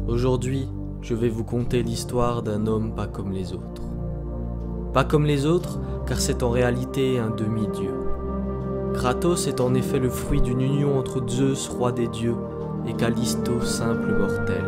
Aujourd'hui, je vais vous conter l'histoire d'un homme pas comme les autres. Pas comme les autres, car c'est en réalité un demi-dieu. Kratos est en effet le fruit d'une union entre Zeus, roi des dieux, et Callisto, simple mortel.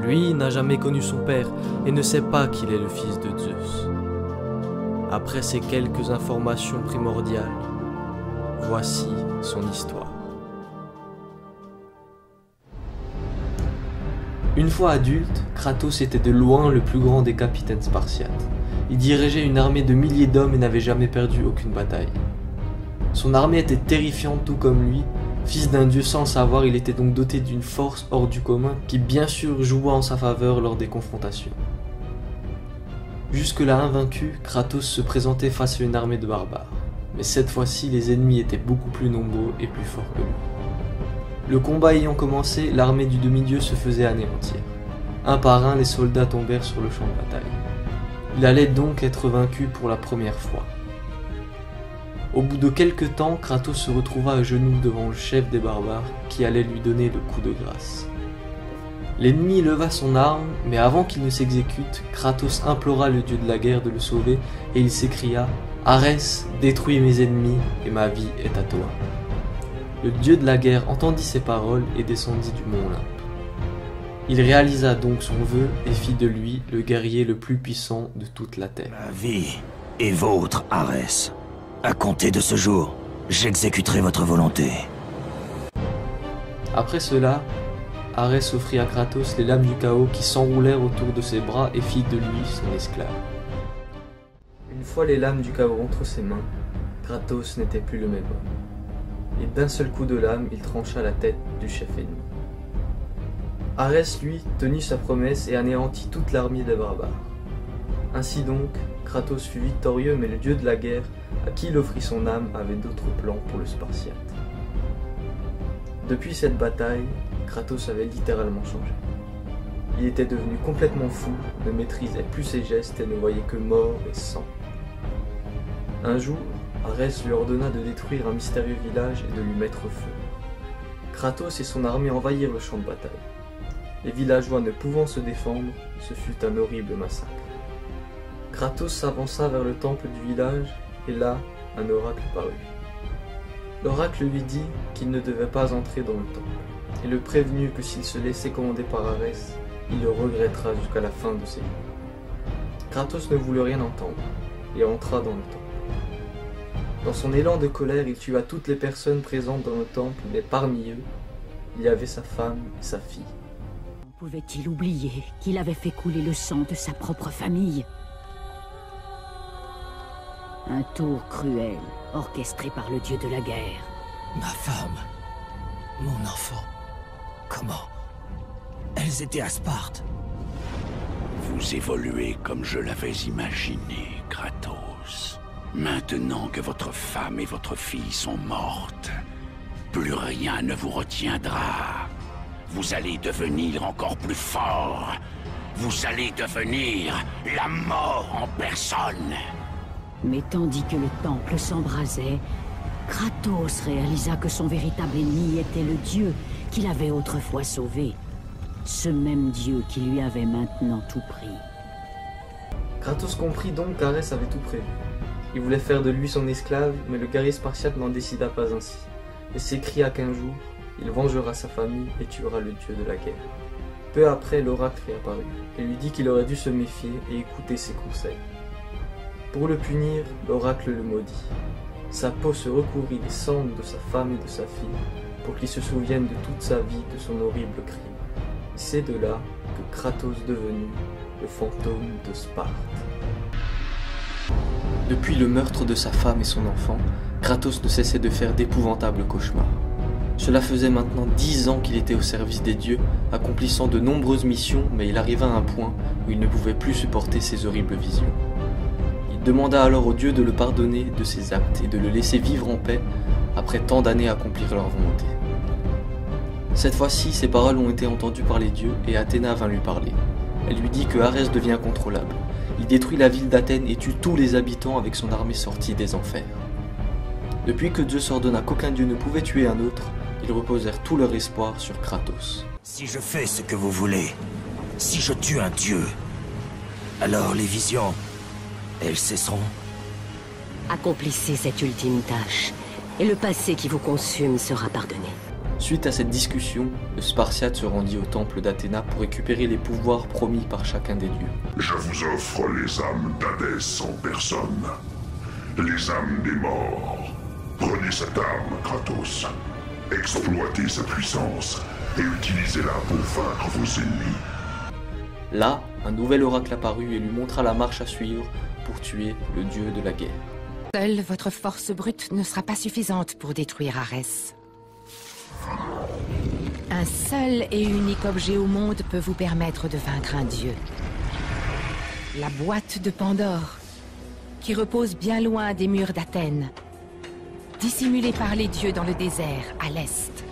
Lui n'a jamais connu son père et ne sait pas qu'il est le fils de Zeus. Après ces quelques informations primordiales, voici son histoire. Une fois adulte, Kratos était de loin le plus grand des capitaines spartiates. Il dirigeait une armée de milliers d'hommes et n'avait jamais perdu aucune bataille. Son armée était terrifiante tout comme lui. Fils d'un dieu sans le savoir, il était donc doté d'une force hors du commun qui bien sûr joua en sa faveur lors des confrontations. Jusque-là invaincu, Kratos se présentait face à une armée de barbares. Mais cette fois-ci, les ennemis étaient beaucoup plus nombreux et plus forts que lui. Le combat ayant commencé, l'armée du demi-dieu se faisait anéantir. Un par un, les soldats tombèrent sur le champ de bataille. Il allait donc être vaincu pour la première fois. Au bout de quelques temps, Kratos se retrouva à genoux devant le chef des barbares qui allait lui donner le coup de grâce. L'ennemi leva son arme, mais avant qu'il ne s'exécute, Kratos implora le dieu de la guerre de le sauver et il s'écria « Arès, détruis mes ennemis et ma vie est à toi ». Le dieu de la guerre entendit ces paroles et descendit du mont Olympe. Il réalisa donc son vœu et fit de lui le guerrier le plus puissant de toute la terre. Ma vie est vôtre, Arès. À compter de ce jour, j'exécuterai votre volonté. Après cela, Arès offrit à Kratos les lames du chaos qui s'enroulèrent autour de ses bras et fit de lui son esclave. Une fois les lames du chaos entre ses mains, Kratos n'était plus le même homme. Et d'un seul coup de lame, il trancha la tête du chef ennemi. Arès, lui, tenut sa promesse et anéantit toute l'armée des barbares. Ainsi donc, Kratos fut victorieux, mais le dieu de la guerre, à qui il offrit son âme, avait d'autres plans pour le Spartiate. Depuis cette bataille, Kratos avait littéralement changé. Il était devenu complètement fou, ne maîtrisait plus ses gestes et ne voyait que mort et sang. Un jour, Arès lui ordonna de détruire un mystérieux village et de lui mettre feu. Kratos et son armée envahirent le champ de bataille. Les villageois ne pouvant se défendre, ce fut un horrible massacre. Kratos s'avança vers le temple du village et là, un oracle parut. L'oracle lui dit qu'il ne devait pas entrer dans le temple et le prévenu que s'il se laissait commander par Arès, il le regrettera jusqu'à la fin de ses jours. Kratos ne voulut rien entendre et entra dans le temple. Dans son élan de colère, il tua toutes les personnes présentes dans le temple, mais parmi eux, il y avait sa femme et sa fille. Pouvait-il oublier qu'il avait fait couler le sang de sa propre famille? Un tour cruel, orchestré par le dieu de la guerre. Ma femme, mon enfant, comment? Elles étaient à Sparte. Vous évoluez comme je l'avais imaginé, Kratos. Maintenant que votre femme et votre fille sont mortes, plus rien ne vous retiendra. Vous allez devenir encore plus fort. Vous allez devenir la mort en personne. Mais tandis que le temple s'embrasait, Kratos réalisa que son véritable ennemi était le dieu qu'il avait autrefois sauvé. Ce même dieu qui lui avait maintenant tout pris. Kratos comprit donc qu'Arès avait tout prévu. Il voulait faire de lui son esclave, mais le guerrier spartiate n'en décida pas ainsi, et s'écria qu'un jour, il vengera sa famille et tuera le dieu de la guerre. Peu après, l'oracle réapparut, et lui dit qu'il aurait dû se méfier et écouter ses conseils. Pour le punir, l'oracle le maudit. Sa peau se recouvrit des cendres de sa femme et de sa fille, pour qu'il se souvienne de toute sa vie de son horrible crime. C'est de là que Kratos devenu le fantôme de Sparte. Depuis le meurtre de sa femme et son enfant, Kratos ne cessait de faire d'épouvantables cauchemars. Cela faisait maintenant 10 ans qu'il était au service des dieux, accomplissant de nombreuses missions, mais il arriva à un point où il ne pouvait plus supporter ces horribles visions. Il demanda alors aux dieux de le pardonner de ses actes et de le laisser vivre en paix après tant d'années à accomplir leur volonté. Cette fois-ci, ses paroles ont été entendues par les dieux et Athéna vint lui parler. Elle lui dit que Arès devient incontrôlable. Il détruit la ville d'Athènes et tue tous les habitants avec son armée sortie des enfers. Depuis que Zeus ordonna qu'aucun dieu ne pouvait tuer un autre, ils reposèrent tout leur espoir sur Kratos. Si je fais ce que vous voulez, si je tue un dieu, alors les visions, elles cesseront. Accomplissez cette ultime tâche, et le passé qui vous consume sera pardonné. Suite à cette discussion, le Spartiate se rendit au temple d'Athéna pour récupérer les pouvoirs promis par chacun des dieux. Je vous offre les âmes d'Hadès en personne. Les âmes des morts. Prenez cette âme, Kratos. Exploitez sa puissance et utilisez-la pour vaincre vos ennemis. Là, un nouvel oracle apparut et lui montra la marche à suivre pour tuer le dieu de la guerre. Seule votre force brute ne sera pas suffisante pour détruire Arès. Un seul et unique objet au monde peut vous permettre de vaincre un dieu. La boîte de Pandore, qui repose bien loin des murs d'Athènes, dissimulée par les dieux dans le désert, à l'est.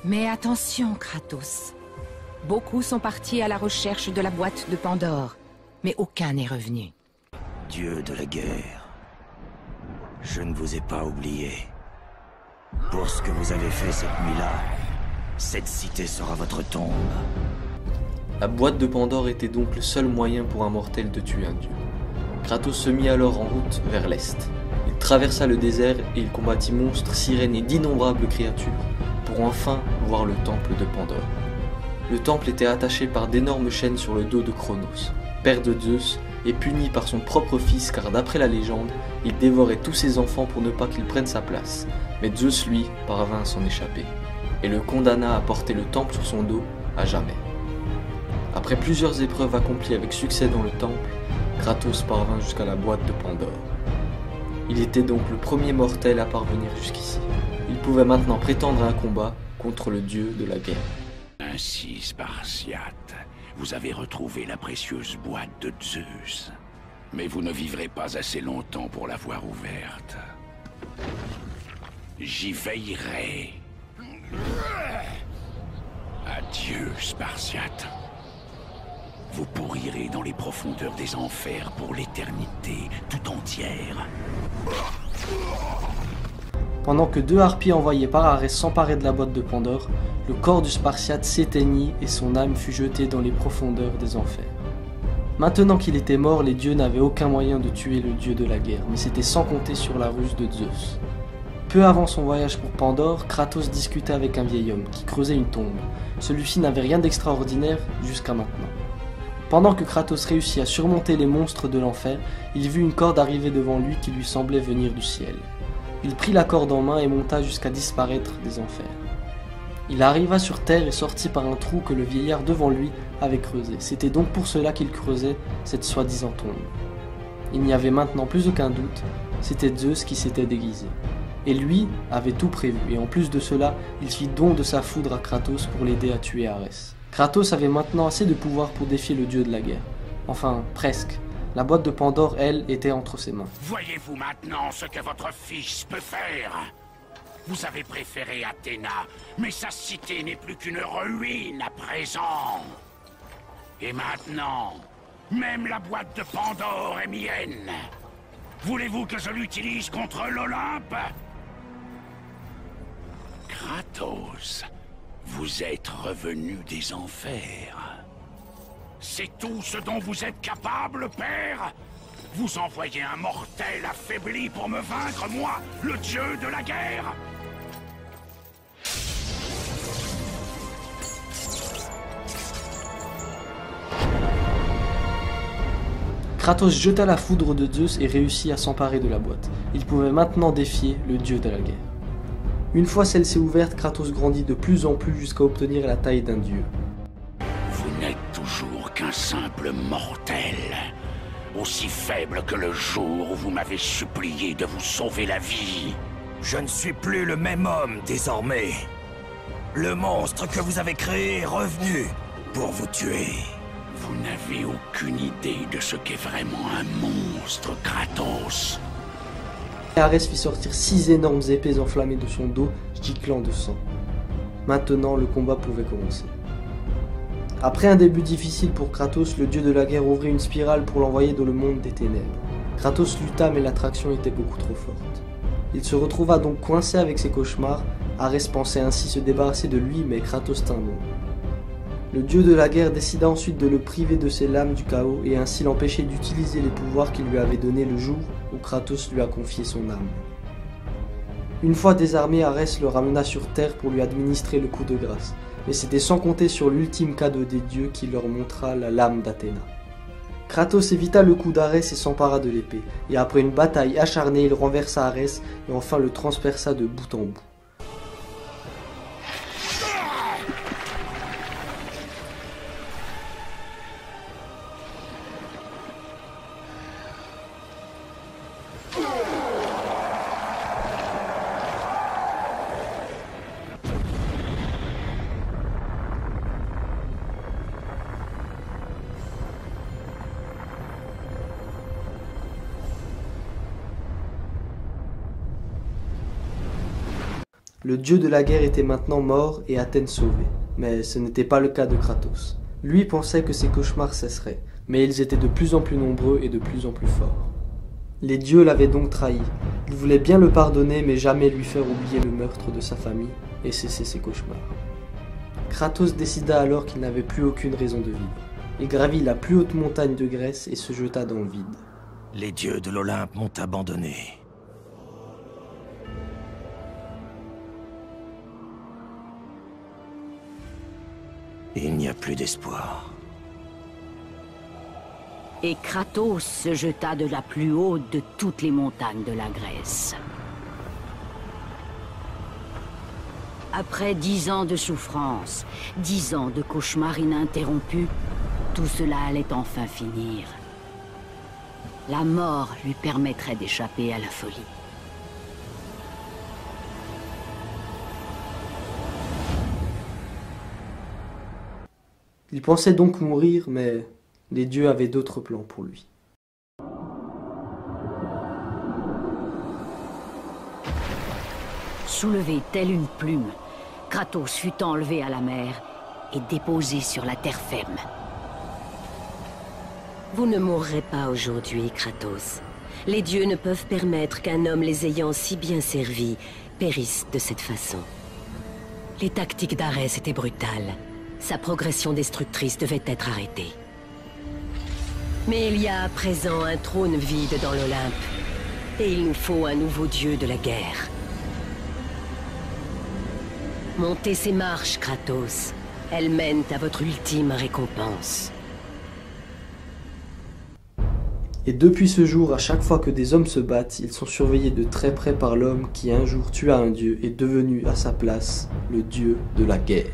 Mais attention, Kratos. Beaucoup sont partis à la recherche de la boîte de Pandore, mais aucun n'est revenu. Dieu de la guerre, je ne vous ai pas oublié. Pour ce que vous avez fait cette nuit-là, cette cité sera votre tombe. La boîte de Pandore était donc le seul moyen pour un mortel de tuer un dieu. Kratos se mit alors en route vers l'est. Il traversa le désert et il combattit monstres, sirènes et d'innombrables créatures pour enfin voir le temple de Pandore. Le temple était attaché par d'énormes chaînes sur le dos de Cronos, père de Zeus, et puni par son propre fils car d'après la légende, il dévorait tous ses enfants pour ne pas qu'ils prennent sa place. Mais Zeus, lui, parvint à s'en échapper, et le condamna à porter le temple sur son dos à jamais. Après plusieurs épreuves accomplies avec succès dans le temple, Kratos parvint jusqu'à la boîte de Pandore. Il était donc le premier mortel à parvenir jusqu'ici. Il pouvait maintenant prétendre à un combat contre le dieu de la guerre. Ainsi, Spartiate, vous avez retrouvé la précieuse boîte de Zeus. Mais vous ne vivrez pas assez longtemps pour l'avoir ouverte. J'y veillerai. Adieu, Spartiate. Vous pourrirez dans les profondeurs des enfers pour l'éternité tout entière. Pendant que deux harpies envoyées par Arès s'emparaient de la boîte de Pandore, le corps du Spartiate s'éteignit et son âme fut jetée dans les profondeurs des enfers. Maintenant qu'il était mort, les dieux n'avaient aucun moyen de tuer le dieu de la guerre, mais c'était sans compter sur la ruse de Zeus. Peu avant son voyage pour Pandore, Kratos discutait avec un vieil homme qui creusait une tombe. Celui-ci n'avait rien d'extraordinaire jusqu'à maintenant. Pendant que Kratos réussit à surmonter les monstres de l'enfer, il vit une corde arriver devant lui qui lui semblait venir du ciel. Il prit la corde en main et monta jusqu'à disparaître des enfers. Il arriva sur terre et sortit par un trou que le vieillard devant lui avait creusé. C'était donc pour cela qu'il creusait cette soi-disant tombe. Il n'y avait maintenant plus aucun doute, c'était Zeus qui s'était déguisé. Et lui avait tout prévu, et en plus de cela, il fit don de sa foudre à Kratos pour l'aider à tuer Arès. Kratos avait maintenant assez de pouvoir pour défier le dieu de la guerre. Enfin, presque. La boîte de Pandore, elle, était entre ses mains. Voyez-vous maintenant ce que votre fils peut faire? Vous avez préféré Athéna, mais sa cité n'est plus qu'une ruine à présent. Et maintenant, même la boîte de Pandore est mienne. Voulez-vous que je l'utilise contre l'Olympe? Kratos, vous êtes revenu des enfers. C'est tout ce dont vous êtes capable, père? Vous envoyez un mortel affaibli pour me vaincre, moi, le dieu de la guerre? Kratos jeta la foudre de Zeus et réussit à s'emparer de la boîte. Il pouvait maintenant défier le dieu de la guerre. Une fois celle-ci ouverte, Kratos grandit de plus en plus jusqu'à obtenir la taille d'un dieu. Vous n'êtes toujours qu'un simple mortel, aussi faible que le jour où vous m'avez supplié de vous sauver la vie. Je ne suis plus le même homme désormais. Le monstre que vous avez créé est revenu pour vous tuer. Vous n'avez aucune idée de ce qu'est vraiment un monstre, Kratos. Arès fit sortir 6 énormes épées enflammées de son dos, giclant de sang. Maintenant, le combat pouvait commencer. Après un début difficile pour Kratos, le dieu de la guerre ouvrit une spirale pour l'envoyer dans le monde des ténèbres. Kratos lutta mais l'attraction était beaucoup trop forte. Il se retrouva donc coincé avec ses cauchemars Arès pensait ainsi se débarrasser de lui, mais Kratos tint bon. Le dieu de la guerre décida ensuite de le priver de ses lames du chaos et ainsi l'empêcher d'utiliser les pouvoirs qu'il lui avait donnés le jour où Kratos lui a confié son âme. Une fois désarmé, Arès le ramena sur terre pour lui administrer le coup de grâce, mais c'était sans compter sur l'ultime cadeau des dieux qui leur montra la lame d'Athéna. Kratos évita le coup d'Arès et s'empara de l'épée, et après une bataille acharnée, il renversa Arès et enfin le transperça de bout en bout. Le dieu de la guerre était maintenant mort et Athènes sauvée, mais ce n'était pas le cas de Kratos. Lui pensait que ses cauchemars cesseraient, mais ils étaient de plus en plus nombreux et de plus en plus forts. Les dieux l'avaient donc trahi. Ils voulaient bien le pardonner, mais jamais lui faire oublier le meurtre de sa famille et cesser ses cauchemars. Kratos décida alors qu'il n'avait plus aucune raison de vivre. Il gravit la plus haute montagne de Grèce et se jeta dans le vide. Les dieux de l'Olympe m'ont abandonné. Il n'y a plus d'espoir. Et Kratos se jeta de la plus haute de toutes les montagnes de la Grèce. Après 10 ans de souffrance, 10 ans de cauchemars ininterrompus, tout cela allait enfin finir. La mort lui permettrait d'échapper à la folie. Il pensait donc mourir, mais les dieux avaient d'autres plans pour lui. Soulevé tel une plume, Kratos fut enlevé à la mer et déposé sur la terre ferme. Vous ne mourrez pas aujourd'hui, Kratos. Les dieux ne peuvent permettre qu'un homme les ayant si bien servis périsse de cette façon. Les tactiques d'Arès étaient brutales. Sa progression destructrice devait être arrêtée. Mais il y a à présent un trône vide dans l'Olympe. Et il nous faut un nouveau dieu de la guerre. Montez ces marches, Kratos. Elles mènent à votre ultime récompense. Et depuis ce jour, à chaque fois que des hommes se battent, ils sont surveillés de très près par l'homme qui un jour tua un dieu et devenu à sa place le dieu de la guerre.